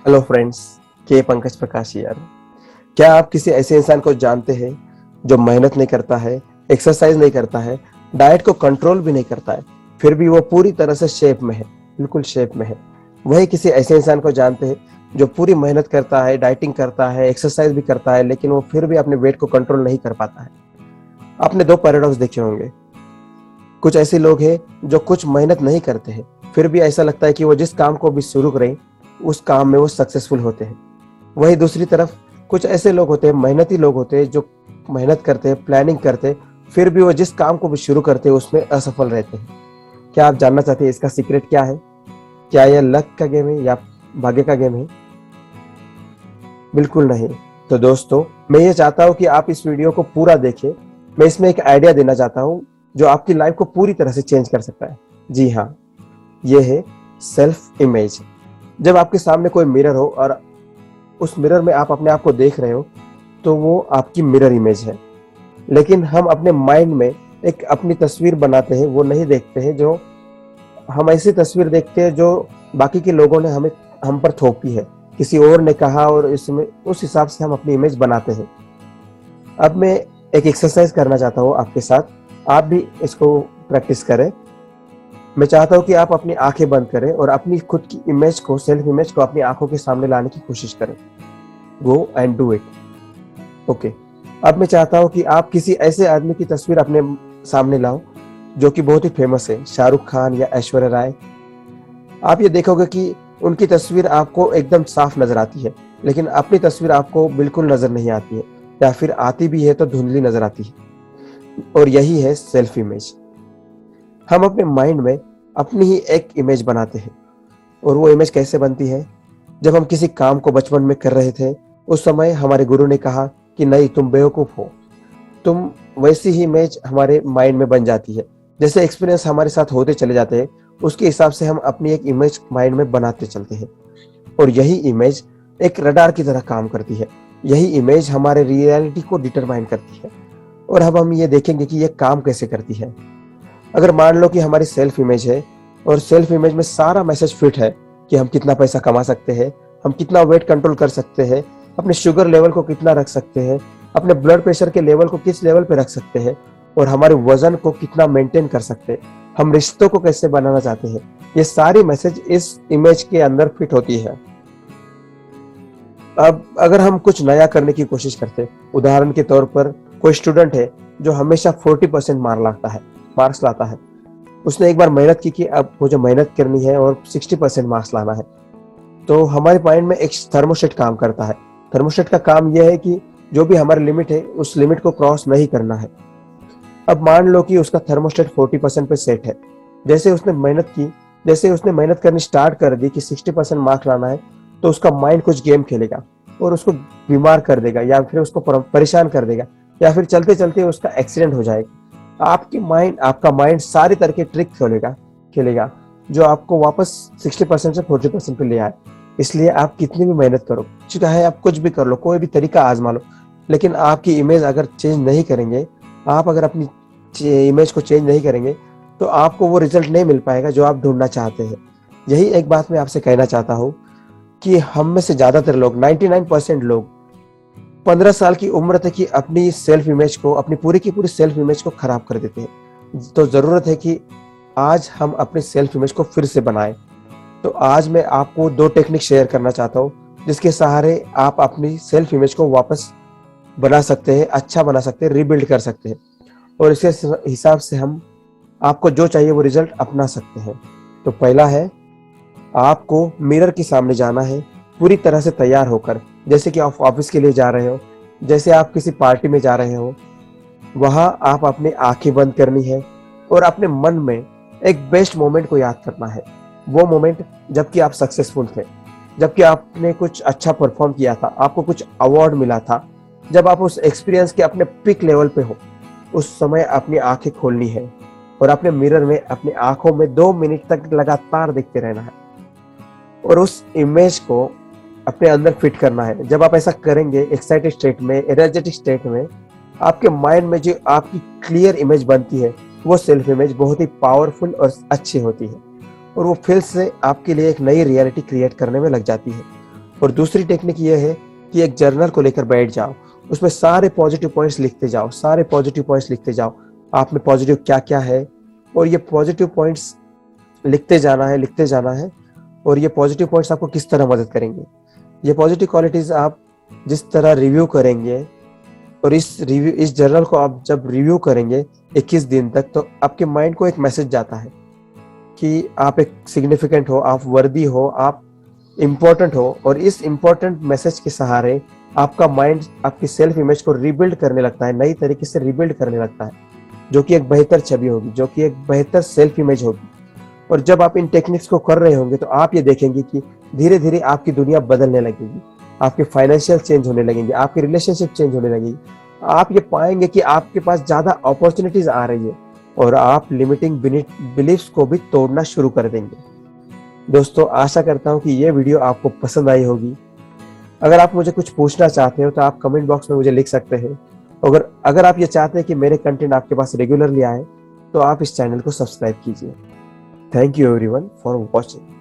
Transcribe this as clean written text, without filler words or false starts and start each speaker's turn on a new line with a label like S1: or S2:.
S1: Hello friends, के पंकज प्रकाश यार। क्या आप किसी ऐसे इंसान को जानते हैं जो मेहनत नहीं करता है, एक्सरसाइज नहीं करता है, डाइट को कंट्रोल भी नहीं करता है, फिर भी वो पूरी तरह से शेप में है, बिल्कुल शेप में है। वही किसी ऐसे इंसान को जानते हैं जो पूरी मेहनत करता है, डाइटिंग करता है, एक्सरसाइज भी करता है, लेकिन वो फिर भी अपने वेट को कंट्रोल नहीं कर पाता है। आपने दो पैराडॉक्स देखे होंगे। कुछ ऐसे लोग हैं जो कुछ मेहनत नहीं करते हैं, फिर भी ऐसा लगता है कि वो जिस काम को भी शुरू करें उस काम में वो सक्सेसफुल होते हैं। वहीं दूसरी तरफ कुछ ऐसे लोग होते हैं, मेहनती लोग होते हैं, जो मेहनत करते हैं, प्लानिंग करते हैं, फिर भी वो जिस काम को भी शुरू करते हैं उसमें असफल रहते हैं। क्या आप जानना चाहते हैं इसका सीक्रेट क्या है? क्या यह लक का गेम है या भाग्य का गेम है? बिल्कुल नहीं। तो दोस्तों, मैं ये चाहता हूँ कि आप इस वीडियो को पूरा देखें। मैं इसमें एक आइडिया देना चाहता हूँ जो आपकी लाइफ को पूरी तरह से चेंज कर सकता है। जी हाँ, ये है सेल्फ इमेज। जब आपके सामने कोई मिरर हो और उस मिरर में आप अपने आप को देख रहे हो, तो वो आपकी मिरर इमेज है। लेकिन हम अपने माइंड में एक अपनी तस्वीर बनाते हैं, वो नहीं देखते हैं जो हम ऐसी तस्वीर देखते हैं जो बाकी के लोगों ने हमें हम पर थोपी है, किसी और ने कहा, और इसमें उस हिसाब से हम अपनी इमेज बनाते हैं। अब मैं एक एक्सरसाइज करना चाहता हूँ आपके साथ, आप भी इसको प्रैक्टिस करें। मैं चाहता हूँ कि आप अपनी आंखें बंद करें और अपनी खुद की इमेज को, सेल्फ इमेज को अपनी आंखों के सामने लाने की कोशिश करें। Go and do it. Okay. अब मैं चाहता हूँ कि आप किसी ऐसे आदमी की तस्वीर अपने सामने लाओ जो कि बहुत ही फेमस है, शाहरुख खान या ऐश्वर्या राय। आप ये देखोगे कि उनकी तस्वीर आपको एकदम साफ नजर आती है, लेकिन अपनी तस्वीर आपको बिल्कुल नजर नहीं आती है, या फिर आती भी है तो धुंधली नजर आती है। और यही है सेल्फ इमेज। हम अपने माइंड में अपनी ही एक इमेज बनाते हैं। और वो इमेज कैसे बनती है? जब हम किसी काम को बचपन में कर रहे थे, उस समय हमारे गुरु ने कहा कि नहीं, तुम बेवकूफ हो। तुम वैसी ही इमेज हमारे माइंड में बन जाती है। जैसे एक्सपीरियंस हमारे साथ होते चले जाते हैं, उसके हिसाब से हम अपनी एक इमेज माइंड में बनाते चलते हैं। और यही इमेज एक रडार की तरह काम करती है। यही इमेज हमारे रियलिटी को डिटरमाइन करती है। और अब हम ये देखेंगे कि ये काम कैसे करती है। अगर मान लो कि हमारी सेल्फ इमेज है, और सेल्फ इमेज में सारा मैसेज फिट है कि हम कितना पैसा कमा सकते हैं, हम कितना वेट कंट्रोल कर सकते हैं, अपने शुगर लेवल को कितना रख सकते हैं, अपने ब्लड प्रेशर के लेवल को किस लेवल पे रख सकते हैं, और हमारे वजन को कितना मेंटेन कर सकते हैं, हम रिश्तों को कैसे बनाना चाहते हैं, ये सारी मैसेज इस इमेज के अंदर फिट होती है। अब अगर हम कुछ नया करने की कोशिश करते हैं, उदाहरण के तौर पर कोई स्टूडेंट है जो हमेशा 40% मार्क्स लाता है। उसने एक बार मेहनत की कि अब मुझे मेहनत करनी है और 60% मार्क्स लाना है। तो हमारे माइंड में एक थर्मोस्टेट काम करता है। थर्मोस्टेट का काम यह है कि जो भी हमारी लिमिट है, उस लिमिट को क्रॉस नहीं करना है। अब मान लो कि उसका थर्मोस्टेट 40% पे सेट है। जैसे उसने मेहनत की, जैसे उसने मेहनत करनी स्टार्ट कर दी कि 60% मार्क्स लाना है, तो उसका माइंड कुछ गेम खेलेगा और उसको बीमार कर देगा, या फिर उसको परेशान कर देगा, या फिर चलते चलते उसका एक्सीडेंट हो जाएगा। आपका माइंड सारी तरह के ट्रिक खेलेगा जो आपको वापस 60% से 40% पे ले आए। इसलिए आप कितनी भी मेहनत करो, चाहे आप कुछ भी कर लो, कोई भी तरीका आजमा लो, लेकिन आपकी इमेज अगर चेंज नहीं करेंगे, आप अगर अपनी इमेज को चेंज नहीं करेंगे, तो आपको वो रिजल्ट नहीं मिल पाएगा जो आप ढूंढना चाहते हैं। यही एक बात मैं आपसे कहना चाहता हूँ कि हम में से ज्यादातर लोग, 99% लोग 15 साल की उम्र तक ही अपनी सेल्फ इमेज को, अपनी पूरी की पूरी सेल्फ इमेज को खराब कर देते हैं। तो जरूरत है कि आज हम अपनी सेल्फ इमेज को फिर से बनाएं। तो आज मैं आपको दो टेक्निक शेयर करना चाहता हूँ जिसके सहारे आप अपनी सेल्फ इमेज को वापस बना सकते हैं, अच्छा बना सकते हैं, रिबिल्ड कर सकते हैं, और इसके हिसाब से हम आपको जो चाहिए वो रिजल्ट अपना सकते हैं। तो पहला है, आपको मिरर के सामने जाना है पूरी तरह से तैयार होकर। जैसे कि आप ऑफिस के लिए जा रहे हो, जैसे आप किसी पार्टी में जा रहे हो, वहां आप अपनी आंखें बंद करनी है और अपने मन में एक बेस्ट मोमेंट को याद करना है। वो मोमेंट जबकि आप सक्सेसफुल थे, जबकि आपने कुछ अच्छा परफॉर्म किया था, आपको कुछ अवार्ड मिला था, जब आप उस एक्सपीरियंस के अपने पीक लेवल पे हो, उस समय अपनी आंखें खोलनी है और अपने मिरर में अपनी आंखों में 2 मिनट तक लगातार देखते रहना है और उस इमेज को अपने अंदर फिट करना है। जब आप ऐसा करेंगे, एक्साइटेड स्टेट में, एनर्जेटिक स्टेट में, आपके माइंड में जो आपकी क्लियर इमेज बनती है, वो सेल्फ इमेज बहुत ही पावरफुल और अच्छी होती है, और वो फिर से आपके लिए एक नई रियलिटी क्रिएट करने में लग जाती है। और दूसरी टेक्निक ये है कि एक जर्नल को लेकर बैठ जाओ, उसमें सारे पॉजिटिव पॉइंट्स लिखते जाओ, सारे पॉजिटिव पॉइंट्स लिखते जाओ, आप में पॉजिटिव क्या क्या है, और ये पॉजिटिव पॉइंट्स लिखते जाना है, लिखते जाना है। और ये पॉजिटिव पॉइंट्स आपको किस तरह मदद करेंगे, ये पॉजिटिव क्वालिटीज आप जिस तरह रिव्यू करेंगे, और इस जर्नल को आप जब रिव्यू करेंगे 21 दिन तक, तो आपके माइंड को एक मैसेज जाता है कि आप एक सिग्निफिकेंट हो, आप वर्दी हो, आप इम्पोर्टेंट हो। और इस इम्पोर्टेंट मैसेज के सहारे आपका माइंड आपकी सेल्फ इमेज को रिबिल्ड करने लगता है, नई तरीके से रिबिल्ड करने लगता है, जो कि एक बेहतर छवि होगी, जो कि एक बेहतर सेल्फ इमेज होगी। और जब आप इन टेक्निक्स को कर रहे होंगे तो आप ये देखेंगे कि धीरे धीरे आपकी दुनिया बदलने लगेगी, आपके फाइनेंशियल चेंज होने लगेंगे, आपकी रिलेशनशिप चेंज होने लगेगी। आप ये पाएंगे कि आपके पास ज्यादा अपॉर्चुनिटीज आ रही है और आप लिमिटिंग बिलीफ्स को भी तोड़ना शुरू कर देंगे। दोस्तों, आशा करता हूँ कि ये वीडियो आपको पसंद आई होगी। अगर आप मुझे कुछ पूछना चाहते हो तो आप कमेंट बॉक्स में मुझे लिख सकते हैं। अगर आप ये चाहते हैं कि मेरे कंटेंट आपके पास रेगुलरली आए तो आप इस चैनल को सब्सक्राइब कीजिए। Thank you everyone for watching.